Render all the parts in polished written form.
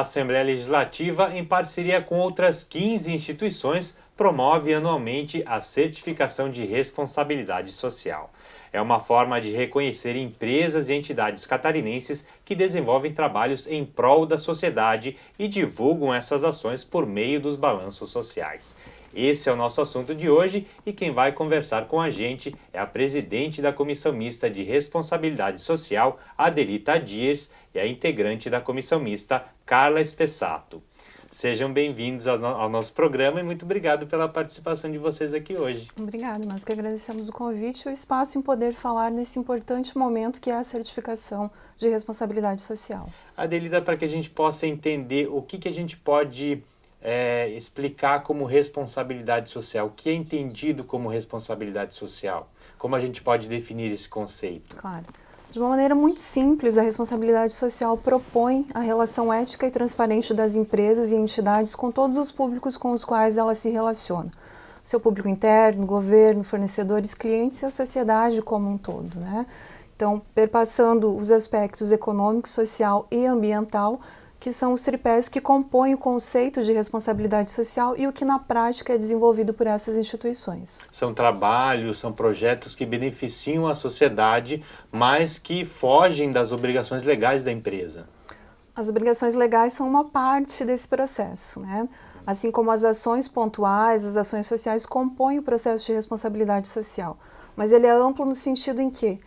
Assembleia Legislativa, em parceria com outras 15 instituições, promove anualmente a certificação de responsabilidade social. É uma forma de reconhecer empresas e entidades catarinenses que desenvolvem trabalhos em prol da sociedade e divulgam essas ações por meio dos balanços sociais. Esse é o nosso assunto de hoje e quem vai conversar com a gente é a presidente da Comissão Mista de Responsabilidade Social, Adelita Dias, e a integrante da Comissão Mista, Carla Spessato. Sejam bem-vindos ao nosso programa e muito obrigado pela participação de vocês aqui hoje. Obrigada, nós que agradecemos o convite e o espaço em poder falar nesse importante momento que é a certificação de responsabilidade social. Adelita, para que a gente possa entender o que a gente pode explicar como responsabilidade social, o que é entendido como responsabilidade social, como a gente pode definir esse conceito? Claro. De uma maneira muito simples, a responsabilidade social propõe a relação ética e transparente das empresas e entidades com todos os públicos com os quais ela se relaciona. Seu público interno, governo, fornecedores, clientes e a sociedade como um todo, né? Então, perpassando os aspectos econômico, social e ambiental, que são os tripés que compõem o conceito de responsabilidade social e o que na prática é desenvolvido por essas instituições. São trabalhos, são projetos que beneficiam a sociedade, mas que fogem das obrigações legais da empresa. As obrigações legais são uma parte desse processo, né? Assim como as ações pontuais, as ações sociais compõem o processo de responsabilidade social. Mas ele é amplo no sentido em que,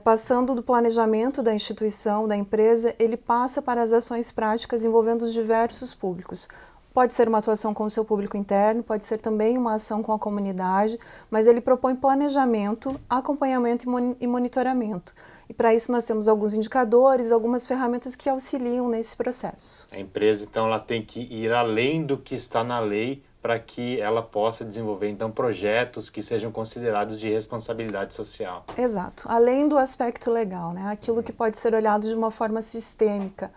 passando do planejamento da instituição, da empresa, ele passa para as ações práticas envolvendo os diversos públicos. Pode ser uma atuação com o seu público interno, pode ser também uma ação com a comunidade, mas ele propõe planejamento, acompanhamento e monitoramento. E para isso nós temos alguns indicadores, algumas ferramentas que auxiliam nesse processo. A empresa, então, ela tem que ir além do que está na lei para que ela possa desenvolver, então, projetos que sejam considerados de responsabilidade social. Exato. Além do aspecto legal, né? Aquilo que pode ser olhado de uma forma sistêmica,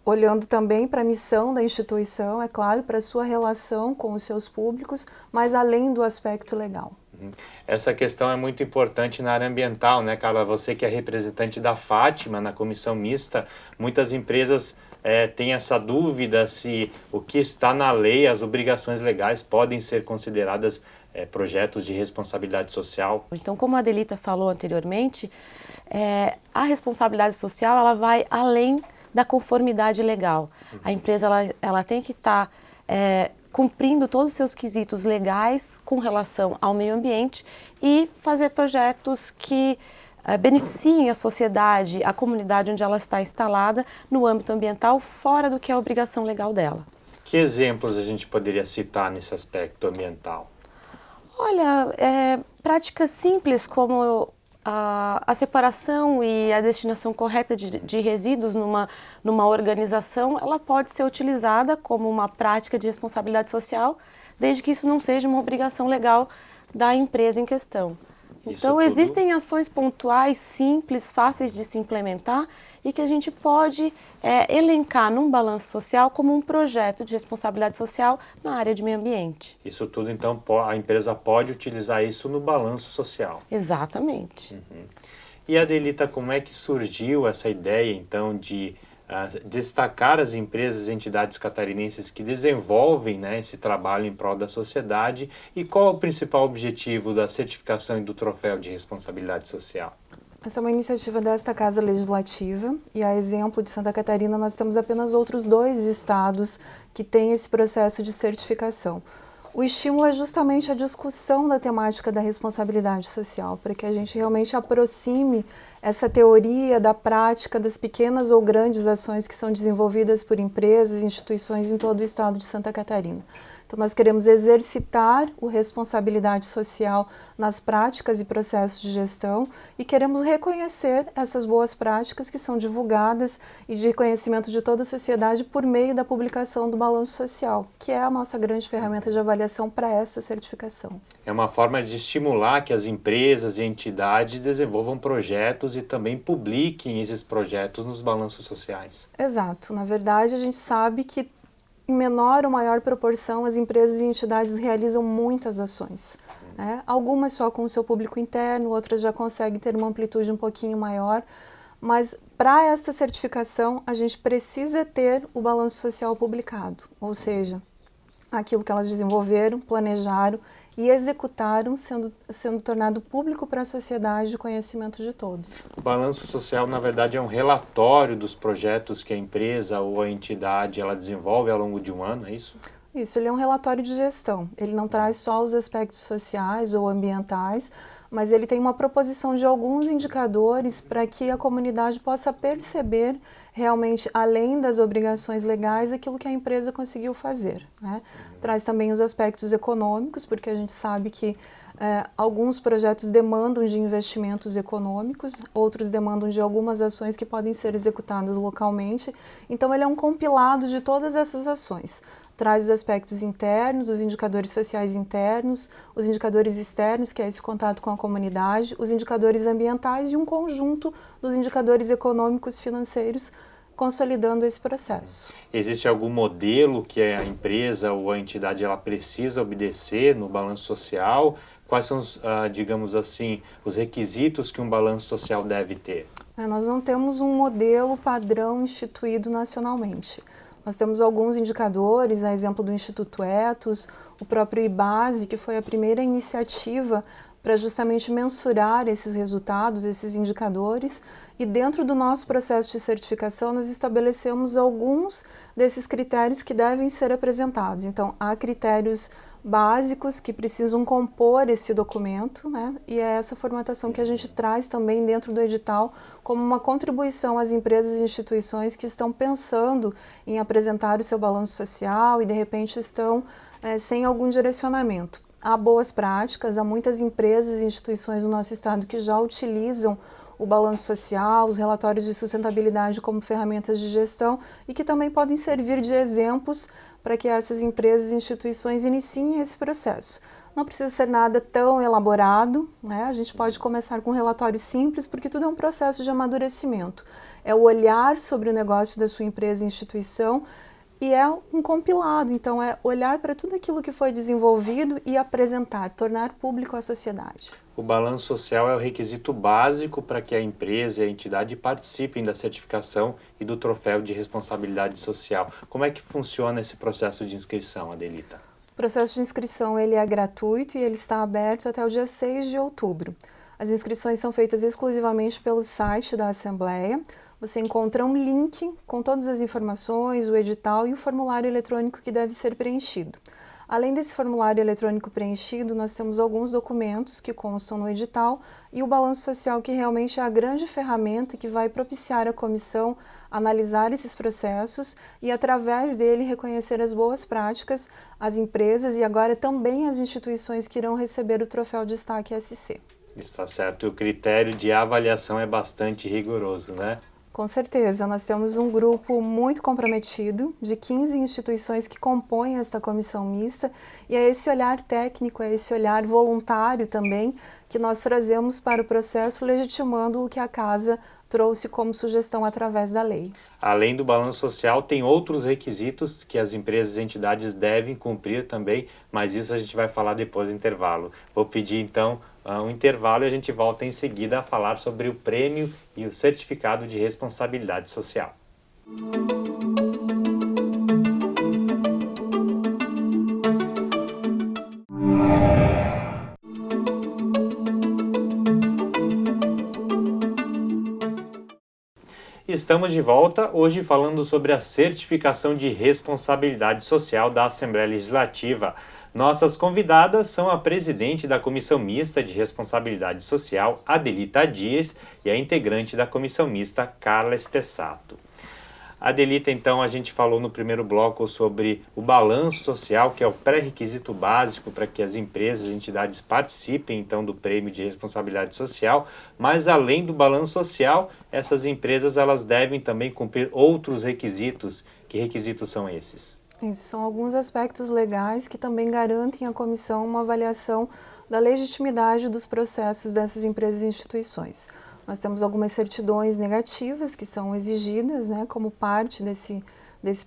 olhando também para a missão da instituição, é claro, para a sua relação com os seus públicos, mas além do aspecto legal. Essa questão é muito importante na área ambiental, né, Carla? Você que é representante da Fátima na comissão mista, muitas empresas têm essa dúvida se o que está na lei, as obrigações legais podem ser consideradas projetos de responsabilidade social. Então, como a Adelita falou anteriormente, a responsabilidade social ela vai além da conformidade legal. A empresa ela tem que estar cumprindo todos os seus quesitos legais com relação ao meio ambiente e fazer projetos que beneficiem a sociedade, a comunidade onde ela está instalada no âmbito ambiental, fora do que é a obrigação legal dela. Que exemplos a gente poderia citar nesse aspecto ambiental? Olha, práticas simples como a separação e a destinação correta de resíduos numa organização, ela pode ser utilizada como uma prática de responsabilidade social, desde que isso não seja uma obrigação legal da empresa em questão. Então, existem ações pontuais, simples, fáceis de se implementar e que a gente pode elencar num balanço social como um projeto de responsabilidade social na área de meio ambiente. Isso tudo, então, a empresa pode utilizar isso no balanço social. Exatamente. E, Adelita, como é que surgiu essa ideia, então, de destacar as empresas e entidades catarinenses que desenvolvem, né, esse trabalho em prol da sociedade, e qual é o principal objetivo da certificação e do troféu de responsabilidade social? Essa é uma iniciativa desta Casa Legislativa e, a exemplo de Santa Catarina, nós temos apenas outros 2 estados que têm esse processo de certificação. O estímulo é justamente a discussão da temática da responsabilidade social, para que a gente realmente aproxime essa teoria da prática das pequenas ou grandes ações que são desenvolvidas por empresas e instituições em todo o estado de Santa Catarina. Então, nós queremos exercitar a responsabilidade social nas práticas e processos de gestão e queremos reconhecer essas boas práticas que são divulgadas e de reconhecimento de toda a sociedade por meio da publicação do balanço social, que é a nossa grande ferramenta de avaliação para essa certificação. É uma forma de estimular que as empresas e entidades desenvolvam projetos e também publiquem esses projetos nos balanços sociais. Exato. Na verdade, a gente sabe que em menor ou maior proporção, as empresas e entidades realizam muitas ações. Né? Algumas só com o seu público interno, outras já conseguem ter uma amplitude um pouquinho maior, mas para essa certificação, a gente precisa ter o balanço social publicado, ou seja, aquilo que elas desenvolveram, planejaram e executaram sendo tornado público para a sociedade de conhecimento de todos. O balanço social, na verdade, é um relatório dos projetos que a empresa ou a entidade ela desenvolve ao longo de um ano, é isso? Isso, ele é um relatório de gestão. Ele não traz só os aspectos sociais ou ambientais, mas ele tem uma proposição de alguns indicadores para que a comunidade possa perceber realmente, além das obrigações legais, aquilo que a empresa conseguiu fazer, né? Traz também os aspectos econômicos, porque a gente sabe que alguns projetos demandam de investimentos econômicos, outros demandam de algumas ações que podem ser executadas localmente. Então, ele é um compilado de todas essas ações. Traz os aspectos internos, os indicadores sociais internos, os indicadores externos, que é esse contato com a comunidade, os indicadores ambientais e um conjunto dos indicadores econômicos financeiros, consolidando esse processo. Existe algum modelo que a empresa ou a entidade ela precisa obedecer no balanço social? Quais são, digamos assim, os requisitos que um balanço social deve ter? Nós não temos um modelo padrão instituído nacionalmente. Nós temos alguns indicadores, a exemplo do Instituto Ethos, o próprio IBASE, que foi a primeira iniciativa para justamente mensurar esses resultados, esses indicadores, e dentro do nosso processo de certificação nós estabelecemos alguns desses critérios que devem ser apresentados. Então, há critérios básicos que precisam compor esse documento, né? E é essa formatação que a gente traz também dentro do edital como uma contribuição às empresas e instituições que estão pensando em apresentar o seu balanço social e de repente estão sem algum direcionamento. Há boas práticas, há muitas empresas e instituições do nosso estado que já utilizam o balanço social, os relatórios de sustentabilidade como ferramentas de gestão e que também podem servir de exemplos para que essas empresas e instituições iniciem esse processo. Não precisa ser nada tão elaborado, né? A gente pode começar com um relatório simples, porque tudo é um processo de amadurecimento. É o olhar sobre o negócio da sua empresa e instituição e é um compilado, então é olhar para tudo aquilo que foi desenvolvido e apresentar, tornar público à sociedade. O balanço social é o requisito básico para que a empresa e a entidade participem da certificação e do troféu de responsabilidade social. Como é que funciona esse processo de inscrição, Adelita? O processo de inscrição ele é gratuito e ele está aberto até o dia 6 de outubro. As inscrições são feitas exclusivamente pelo site da Assembleia. Você encontra um link com todas as informações, o edital e o formulário eletrônico que deve ser preenchido. Além desse formulário eletrônico preenchido, nós temos alguns documentos que constam no edital e o balanço social, que realmente é a grande ferramenta que vai propiciar a comissão analisar esses processos e, através dele, reconhecer as boas práticas, as empresas e agora também as instituições que irão receber o troféu Destaque SC. Está certo. E o critério de avaliação é bastante rigoroso, né? Com certeza, nós temos um grupo muito comprometido de 15 instituições que compõem esta comissão mista e é esse olhar técnico, é esse olhar voluntário também que nós trazemos para o processo, legitimando o que a Casa trouxe como sugestão através da lei. Além do balanço social, tem outros requisitos que as empresas e entidades devem cumprir também, mas isso a gente vai falar depois do intervalo. Vou pedir então um intervalo e a gente volta em seguida a falar sobre o prêmio e o certificado de responsabilidade social. Estamos de volta, hoje falando sobre a certificação de responsabilidade social da Assembleia Legislativa. Nossas convidadas são a presidente da Comissão Mista de Responsabilidade Social, Adelita Dias, e a integrante da Comissão Mista, Carla Spessato. Adelita, então, a gente falou no primeiro bloco sobre o balanço social, que é o pré-requisito básico para que as empresas e entidades participem, então, do prêmio de responsabilidade social, mas além do balanço social, essas empresas elas devem também cumprir outros requisitos. Que requisitos são esses? São alguns aspectos legais que também garantem à comissão uma avaliação da legitimidade dos processos dessas empresas e instituições. Nós temos algumas certidões negativas que são exigidas, né, como parte desse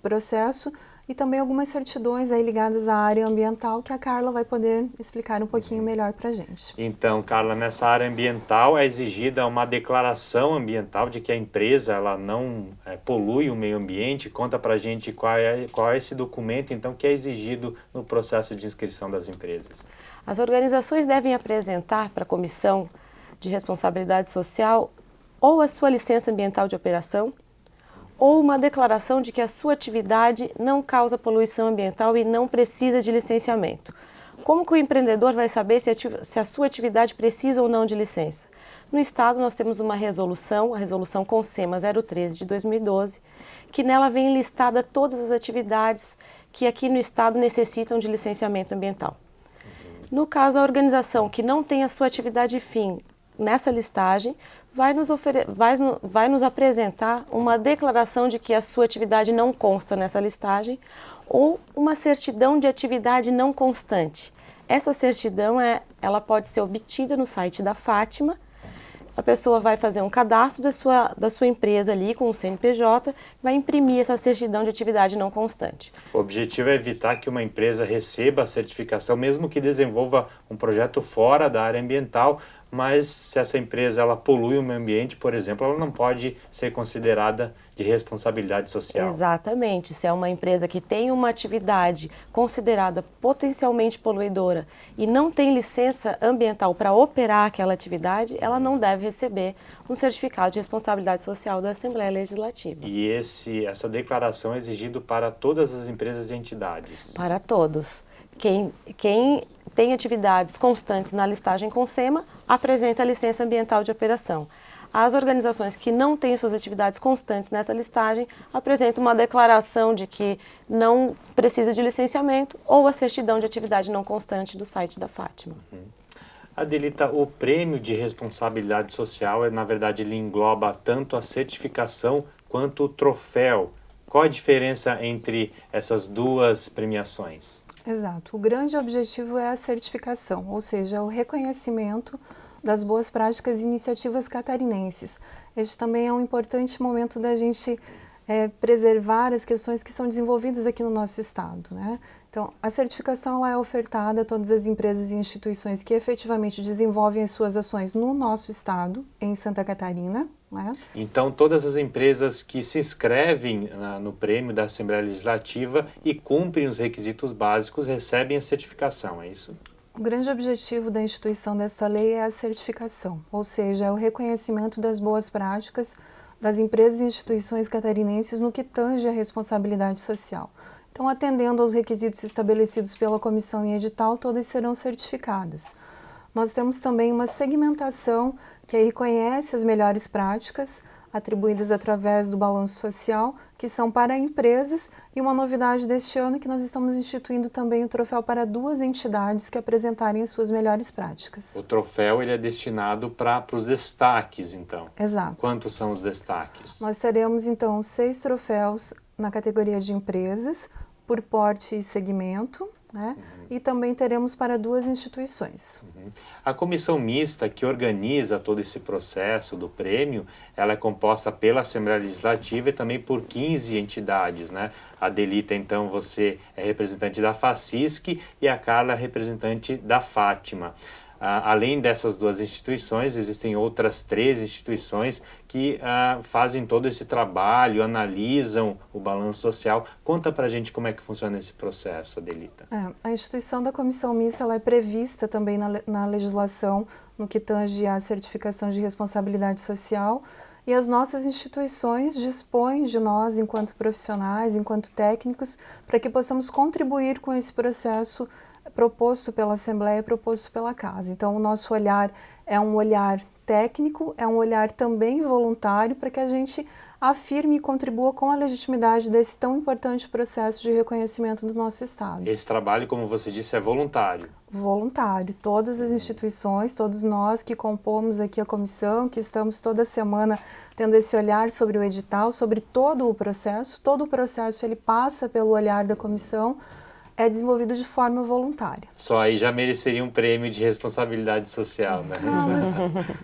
processo, e também algumas certidões aí ligadas à área ambiental que a Carla vai poder explicar um pouquinho melhor para a gente. Então, Carla, nessa área ambiental é exigida uma declaração ambiental de que a empresa ela não polui o meio ambiente. Conta para a gente qual é esse documento, então, que é exigido no processo de inscrição das empresas. As organizações devem apresentar para a Comissão de Responsabilidade Social ou a sua licença ambiental de operação, ou uma declaração de que a sua atividade não causa poluição ambiental e não precisa de licenciamento. Como que o empreendedor vai saber se a sua atividade precisa ou não de licença? No Estado, nós temos uma resolução, a Resolução CONSEMA 013 de 2012, que nela vem listada todas as atividades que aqui no Estado necessitam de licenciamento ambiental. No caso, a organização que não tem a sua atividade fim nessa listagem, vai nos apresentar uma declaração de que a sua atividade não consta nessa listagem ou uma certidão de atividade não constante. Essa certidão ela pode ser obtida no site da Fátima. A pessoa vai fazer um cadastro da sua empresa ali com o CNPJ, vai imprimir essa certidão de atividade não constante. O objetivo é evitar que uma empresa receba a certificação, mesmo que desenvolva um projeto fora da área ambiental, mas se essa empresa ela polui o meio ambiente, por exemplo, ela não pode ser considerada de responsabilidade social. Exatamente. Se é uma empresa que tem uma atividade considerada potencialmente poluidora e não tem licença ambiental para operar aquela atividade, ela não deve receber um certificado de responsabilidade social da Assembleia Legislativa. E essa declaração é exigida para todas as empresas e entidades? Para todos. Quem tem atividades constantes na listagem CONSEMA apresenta a licença ambiental de operação. As organizações que não têm suas atividades constantes nessa listagem apresentam uma declaração de que não precisa de licenciamento ou a certidão de atividade não constante do site da Fátima. Adelita, o prêmio de responsabilidade social, na verdade, ele engloba tanto a certificação quanto o troféu. Qual a diferença entre essas duas premiações? Exato. O grande objetivo é a certificação, ou seja, o reconhecimento das boas práticas e iniciativas catarinenses. Este também é um importante momento da gente preservar as questões que são desenvolvidas aqui no nosso estado, né? Então, a certificação ela é ofertada a todas as empresas e instituições que efetivamente desenvolvem as suas ações no nosso estado, em Santa Catarina, né? Então, todas as empresas que se inscrevem no prêmio da Assembleia Legislativa e cumprem os requisitos básicos recebem a certificação, é isso? O grande objetivo da instituição desta lei é a certificação, ou seja, é o reconhecimento das boas práticas das empresas e instituições catarinenses no que tange à responsabilidade social. Então, atendendo aos requisitos estabelecidos pela comissão em edital, todas serão certificadas. Nós temos também uma segmentação que aí reconhece as melhores práticas atribuídas através do balanço social, que são para empresas, e uma novidade deste ano que nós estamos instituindo também o troféu para 2 entidades que apresentarem as suas melhores práticas. O troféu ele é destinado para os destaques, então. Exato. Quantos são os destaques? Nós teremos, então, 6 troféus na categoria de empresas, por porte e segmento, né? E também teremos para 2 instituições. A comissão mista que organiza todo esse processo do prêmio, ela é composta pela Assembleia Legislativa e também por 15 entidades, né? A Adelita, então, você é representante da FACISC e a Carla é representante da Fátima. Além dessas 2 instituições, existem outras 3 instituições que fazem todo esse trabalho, analisam o balanço social. Conta pra gente como é que funciona esse processo, Adelita. A instituição da comissão mista ela é prevista também na legislação no que tange à certificação de responsabilidade social, e as nossas instituições dispõem de nós, enquanto profissionais, enquanto técnicos, para que possamos contribuir com esse processo proposto pela Assembleia, proposto pela Casa. Então, o nosso olhar é um olhar técnico, é um olhar também voluntário para que a gente afirme e contribua com a legitimidade desse tão importante processo de reconhecimento do nosso Estado. Esse trabalho, como você disse, é voluntário. Voluntário. Todas as instituições, todos nós que compomos aqui a comissão, que estamos toda semana tendo esse olhar sobre o edital, sobre todo o processo ele passa pelo olhar da comissão, é desenvolvido de forma voluntária. Só aí já mereceria um prêmio de responsabilidade social, né?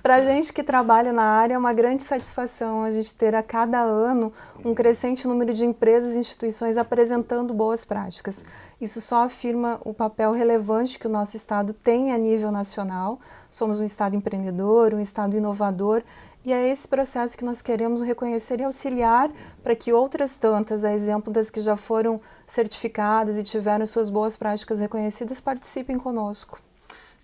Para a gente que trabalha na área, é uma grande satisfação a gente ter a cada ano um crescente número de empresas e instituições apresentando boas práticas. Isso só afirma o papel relevante que o nosso Estado tem a nível nacional. Somos um Estado empreendedor, um Estado inovador, e é esse processo que nós queremos reconhecer e auxiliar para que outras tantas, a exemplo das que já foram certificadas e tiveram suas boas práticas reconhecidas, participem conosco.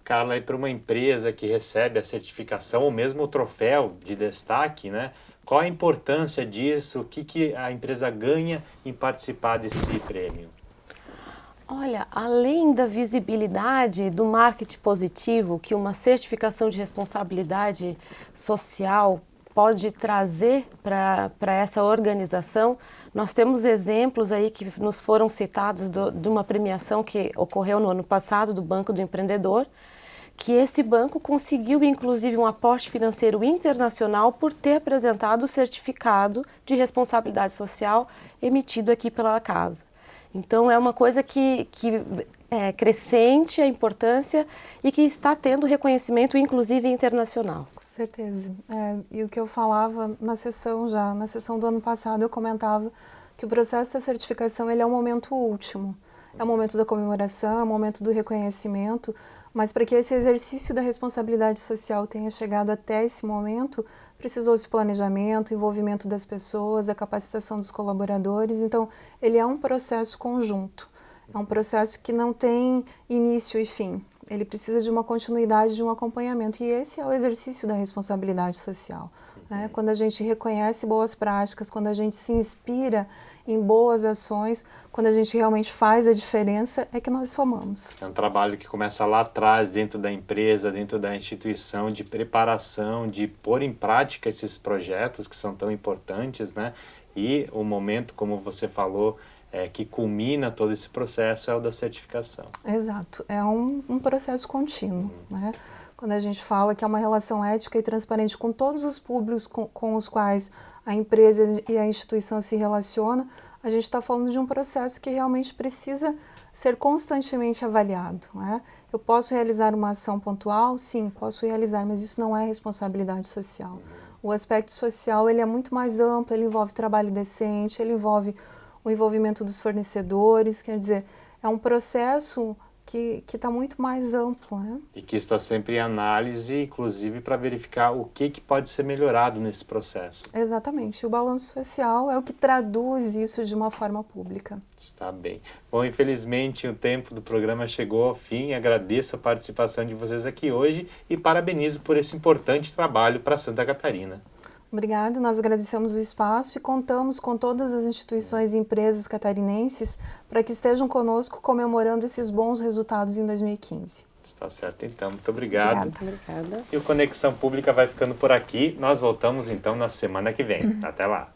Carla, e para uma empresa que recebe a certificação ou mesmo o troféu de destaque, né? Qual a importância disso? O que a empresa ganha em participar desse prêmio? Olha, além da visibilidade do marketing positivo que uma certificação de responsabilidade social pode trazer para essa organização, nós temos exemplos aí que nos foram citados de uma premiação que ocorreu no ano passado do Banco do Empreendedor, que esse banco conseguiu inclusive um aporte financeiro internacional por ter apresentado o certificado de responsabilidade social emitido aqui pela casa. Então, é uma coisa que é crescente a importância e que está tendo reconhecimento, inclusive internacional. Com certeza. E o que eu falava na sessão do ano passado, eu comentava que o processo da certificação ele é um momento último. É o momento da comemoração, é o momento do reconhecimento, mas para que esse exercício da responsabilidade social tenha chegado até esse momento, precisou-se planejamento, envolvimento das pessoas, a capacitação dos colaboradores. Então, ele é um processo conjunto. É um processo que não tem início e fim. Ele precisa de uma continuidade, de um acompanhamento. E esse é o exercício da responsabilidade social, né? Quando a gente reconhece boas práticas, quando a gente se inspira em boas ações, quando a gente realmente faz a diferença, é que nós somamos. É um trabalho que começa lá atrás, dentro da empresa, dentro da instituição, de preparação, de pôr em prática esses projetos que são tão importantes, né? E o momento, como você falou, que culmina todo esse processo é o da certificação. Exato, é um processo contínuo, né? Quando a gente fala que é uma relação ética e transparente com todos os públicos com os quais a empresa e a instituição se relaciona, a gente está falando de um processo que realmente precisa ser constantemente avaliado, né? Eu posso realizar uma ação pontual? Sim, posso realizar, mas isso não é responsabilidade social. O aspecto social ele é muito mais amplo, ele envolve trabalho decente, ele envolve o envolvimento dos fornecedores, quer dizer, é um processo que está muito mais amplo, né? E que está sempre em análise, inclusive para verificar o que pode ser melhorado nesse processo. Exatamente. O balanço social é o que traduz isso de uma forma pública. Está bem. Bom, infelizmente o tempo do programa chegou ao fim. Agradeço a participação de vocês aqui hoje e parabenizo por esse importante trabalho para Santa Catarina. Obrigada, nós agradecemos o espaço e contamos com todas as instituições e empresas catarinenses para que estejam conosco comemorando esses bons resultados em 2015. Está certo, então. Muito obrigado. Obrigada. E o Conexão Pública vai ficando por aqui. Nós voltamos, então, na semana que vem. Até lá.